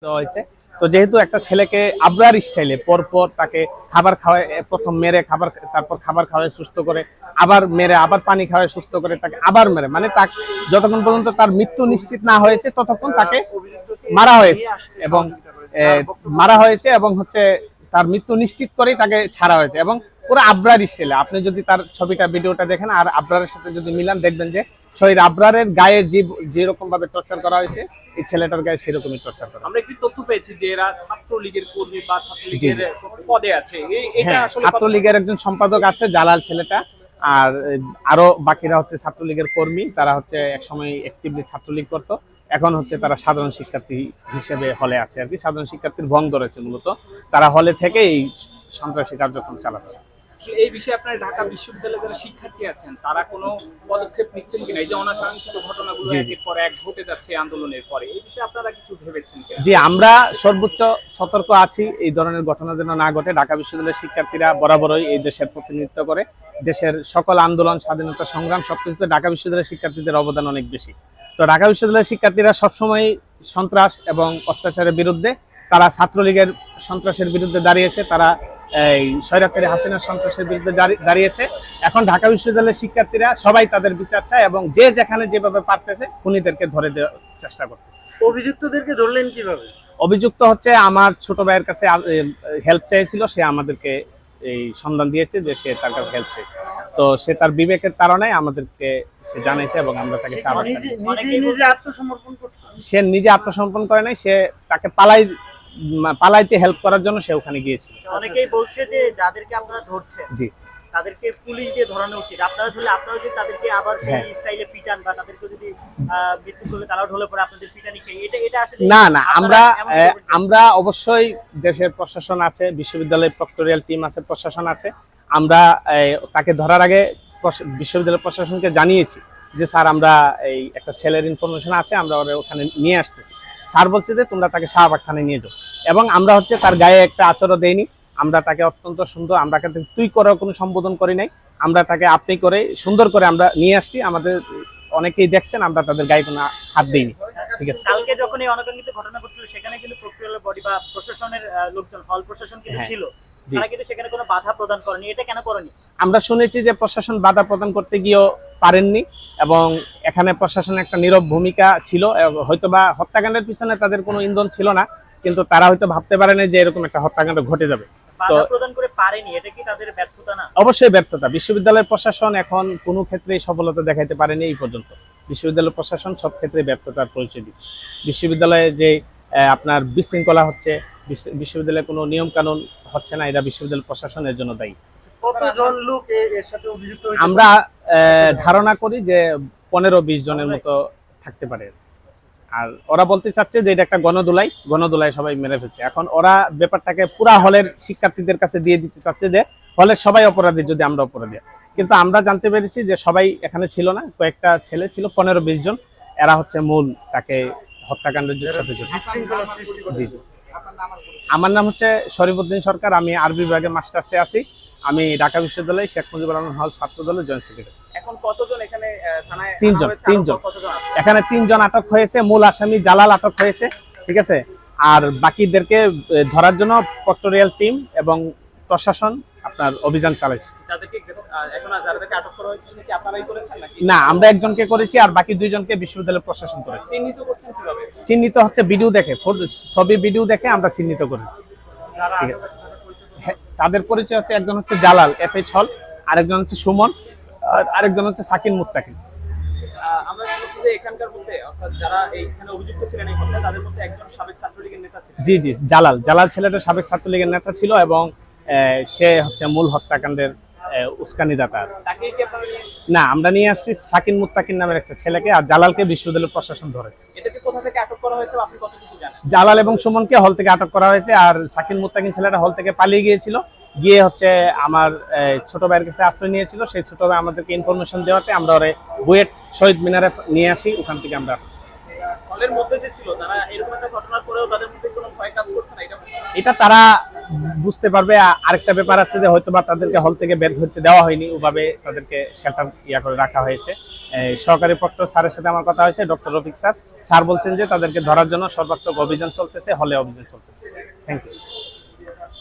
দেওয়া হয়েছে। তো যেহেতু একটা ছেলেকে আবরার স্টাইলে পরপর তাকে খাবার খাওয়ায়, প্রথম মেরে খাবার, তারপর খাবার খাওয়ায় সুস্থ করে, আবার মেরে, আবার পানি খাওয়ায় সুস্থ করে, তাকে আবার মেরে, মানে তাকে যতক্ষণ পর্যন্ত তার মৃত্যু নিশ্চিত না হয়েছে ততক্ষণ তাকে মারা হয়েছে এবং মারা হয়েছে এবং হচ্ছে তার মৃত্যু নিশ্চিত করেই তাকে ছাড়া হয়েছে এবং পুরো আবরার স্টাইলে। আপনি যদি তার ছবিটা, ভিডিওটা দেখেন আর আবরারের সাথে যদি মিলান, দেখবেন যে শহীদ আবরারের গায়ে যেরকম ভাবে টর্চার করা হয়েছে এই ছেলেটার গায়ে সেরকমই টর্চার করা। আমরা একটি তথ্য পেয়েছি যে এরা ছাত্রলীগের কর্মী বা ছাত্রলীগের পদে আছে। এটা আসলে ছাত্রলীগের একজন সম্পাদক আছে জালাল ছেলেটা, আর আরো বাকিরা হচ্ছে ছাত্রলীগের কর্মী। তারা হচ্ছে একসময় অ্যাক্টিভলি ছাত্রলীগ করতো, এখন হচ্ছে তারা সাধারণ শিক্ষার্থী হিসেবে হলে আছে আর কি। সাধারণ শিক্ষার্থীর ভং ধরেছে মূলত, তারা হলে থেকে এই সন্ত্রাসী কার্যক্রম চালাচ্ছে। এই বিষয়ে আপনার ঢাকা বিশ্ববিদ্যালয়ে যারা শিক্ষার্থী আছেন তারা কোনো পদক্ষেপ নিচ্ছেন কিনা? এই যে অনাকাঙ্ক্ষিত ঘটনাগুলো একের পর এক ঘটে যাচ্ছে আন্দোলনের পরে, এই বিষয়ে আপনারা কিছু ভেবেছেন কিনা? জি, আমরা সর্বোচ্চ সতর্ক আছি এই ধরনের ঘটনা যেন না ঘটে। ঢাকা বিশ্ববিদ্যালয়ের শিক্ষার্থীরা বরাবরই এই দেশের প্রতিনিধিত্ব করে। দেশের সকল আন্দোলন, স্বাধীনতা সংগ্রাম সবকিছুতে ঢাকা বিশ্ববিদ্যালয়ের শিক্ষার্থীদের অবদান অনেক বেশি। তো ঢাকা বিশ্ববিদ্যালয়ের শিক্ষার্থীরা সবসময় সন্ত্রাস এবং অত্যাচারের বিরুদ্ধে, তারা ছাত্রলীগের সন্ত্রাসের বিরুদ্ধে দাঁড়িয়েছে, তারা এই স্বৈরাচারী হাসিনার সন্ত্রাসের বিরুদ্ধে দাঁড়িয়েছে। এখন ঢাকা বিশ্ববিদ্যালয়ের শিক্ষার্থীরা সবাই তাদের বিচার চায় এবং যে যেখানে যেভাবে পারতেছে খুনিদেরকে ধরে দেওয়ার চেষ্টা করতেছে। অভিযুক্তদেরকে ধরলেন কিভাবে? অভিযুক্ত হচ্ছে আমার ছোট ভাইয়ের কাছে হেল্প চাইছিল, সে আমাদেরকে এই সন্ধান দিয়েছে যে সে তার কাছে হেল্প চাইছে। তো সে তার বিবেকের তাড়নায় আমাদেরকে সে জানাইছে এবং আমরা তাকে নিজে আত্মসমর্পণ করছে। সে নিজে আত্মসমর্পণ করে নাই, সে তাকে পালাইতে হেল্প করার জন্য সে ওখানে গিয়েছিল। অনেকেই বলছে যে যাদেরকে আপনারা ধরছেন জি, তাদেরকে পুলিশ দিয়ে ধরানো উচিত। আপনারা ধরলে আপনারা যদি তাদেরকে আবার সেই স্টাইলে পিটান বা তাদেরকে যদি মৃত্যু করলে তারাও ঢলে পড়ে আপনাদের পিটানি খেয়ে, এটা আসলে না আমরা অবশ্যই, দেশের প্রশাসন আছে, বিশ্ববিদ্যালয়ের প্রক্টোরিয়াল টিম আছে, প্রশাসন আছে। আমরা তাকে ধরার আগে বিশ্ববিদ্যালয় প্রশাসনকে জানিয়েছি যে স্যার আমরা এই একটা ছেলের ইনফরমেশন আছে, আমরা ওখানে নিয়ে আসতেছি। স্যার বলছে যে তোমরা তাকে শাহবাগ থানায় নিয়ে যাও এবং আমরা হচ্ছে তার গায়ে একটা আচরণ দেইনি। আমরা তাকে অত্যন্ত সুন্দর, আমরা তুই করে কোনো সম্বোধন করি নাই, আমরা তাকে আপনি করে সুন্দর করে আমরা নিয়ে আসছি। আমাদের অনেকেই দেখছেন, আমরা তাদের গায়ে কোনো হাত দিইনি। ঠিক আছে, কালকে যখন এই অনাকাঙ্ক্ষিত ঘটনা ঘটছিল সেখানে কিন্তু প্রক্টোরিয়াল বডি বা প্রশাসনের লোকজন, হল প্রশাসন কিন্তু ছিল, তারা কিন্তু সেখানে কোনো বাধা প্রদান করেনি। এটা কেন করেনি? আমরা শুনেছি যে প্রশাসন বাধা প্রদান করতে গিয়েও পারেননি এবং এখানে প্রশাসনের একটা নীরব ভূমিকা ছিল। হয়তোবা হত্যাকাণ্ডের পিছনে তাদের কোনো ইন্ধন ছিল না, কিন্তু তারা হয়তো ভাবতে পারেনি যে এরকম একটা হত্যাকাণ্ড ঘটে যাবে। বাধা প্রদান করে পারেনি, এটা কি তাদের ব্যর্থতা না? অবশ্যই ব্যর্থতা। বিশ্ববিদ্যালয়ের প্রশাসন এখন কোনো ক্ষেত্রেই সফলতা দেখাইতে পারেনি এই পর্যন্ত। বিশ্ববিদ্যালয় প্রশাসন সব ক্ষেত্রে ব্যর্থতার পরিচয় দিচ্ছে। বিশ্ববিদ্যালয়ে যে আপনার বিশৃঙ্খলা হচ্ছে, বিশ্ববিদ্যালয়ে কোনো নিয়ম কানুন হচ্ছে না, এটা বিশ্ববিদ্যালয় প্রশাসনের জন্য দায়ী। কতজন লোক এর সাথে অভিযুক্ত হয়েছে? আমরা ধারণা করি যে 15-20 জনের মতো থাকতে পারে। আর ওরা বলতে চাচ্ছে যে এটা একটা গণদোলাই সবাই মেরে ফেলছে। এখন ওরা ব্যাপারটাকে পুরা হলের শিক্ষার্থীদের কাছে দিয়ে দিতে চাচ্ছে যে হলের সবাই অপরাধী যদি আমরা অপরাধী। কিন্তু আমরা জানতে পেরেছি যে সবাই এখানে ছিল না, কয়েকটা ছেলে ছিল, 15-20 জন। এরা হচ্ছে মূল তাকে হত্যাকাণ্ডের সাথে জড়িত। জি জি, আমার নাম হচ্ছে শরীফউদ্দিন সরকার, আমি আরবি বিভাগের মাস্টার্সে আছি। আমি ঢাকা বিশ্ববিদ্যালয় শেখ মুজিবুর রহমান হল ছাত্র দলের জয়েন্ট সেক্রেটারি। এখন কতজন এখানে থানায়? 3 জন। এখানে 3 জন আটক হয়েছে, মূল আসামি জালাল আটক হয়েছে। ঠিক আছে, আর বাকিদেরকে ধরার জন্য প্রক্টোরিয়াল টিম এবং প্রশাসন আপনার অভিযান চালাইছে। যাদেরকে আটক করা হয়েছে কি আপনারাই করেছেন নাকি? না, আমরা একজনকে করেছি আর বাকি 2 জনকে বিশ্ববিদ্যালয় প্রশাসন করেছে। চিহ্নিত করছেন কিভাবে? চিহ্নিত হচ্ছে ভিডিও দেখে, ছবি ভিডিও দেখে আমরা চিহ্নিত করেছি। ঠিক আছে, তাদের পরিচয় হচ্ছে একজন হচ্ছে জালাল FH হল, আরেকজন হচ্ছে সুমন, আর আরেকজন হচ্ছে সাকিন মুত্তাকিন। আমরা শুনেছি যে এখানকার মধ্যে, অর্থাৎ যারা এইখানে অভিযুক্ত ছিলেন এই হত্যায়, তাদের মধ্যে একজন সাবেক ছাত্রলীগের নেতা ছিলেন। জি জি, জালাল ছেলেটা সাবেক ছাত্রলীগের নেতা ছিল এবং সে হচ্ছে মূল হত্যাকাণ্ডের উস্কানিদাতা। তাকেই কি আপনারা নিয়ে এসেছেন? না, আমরা নিয়ে আসছি সাকিন মুত্তাকিন নামের একটা ছেলেকে, আর জালালকে বিশ্ববিদ্যালয় প্রশাসন ধরেছে। এটাকে কোথা থেকে আটক করা হয়েছে আপনি কতটুকু জানেন? জালাল এবং সুমনকে হল থেকে আটক করা হয়েছে, আর সাকিন মুত্তাকিন ছেলেটা হল থেকে পালিয়ে গিয়েছিল, গিয়ে হচ্ছে আমার ছোট ভাইয়ের কাছে আশ্রয় নিয়েছিল। সেই ছোট ভাই আমাদেরকে ইনফরমেশন দেওয়াতে আমরা ওরে বুয়েট শহীদ মিনারে নিয়ে আসি, ওখান থেকে আমরা। হলের মধ্যে যে ছিল তারা এরকম একটা ঘটনার পরেও তাদের মধ্যে কোনো ভয় কাজ করছে না? এটা তারা বুঝতে পারবে। আরেকটা ব্যাপার আছে যে হয়তো বা তাদেরকে হল থেকে বের হতে দেওয়া হয়নি, ওভাবে তাদেরকে শেল্টার করে রাখা হয়েছে। সহকারী প্রক্টর স্যারের সাথে আমার কথা হয়েছে, ডক্টর রফিক স্যার বলছেন যে তাদেরকে ধরার জন্য সর্বাত্মক অভিযান চলতেছে, হলে অভিযান চলতেছে। Thank you.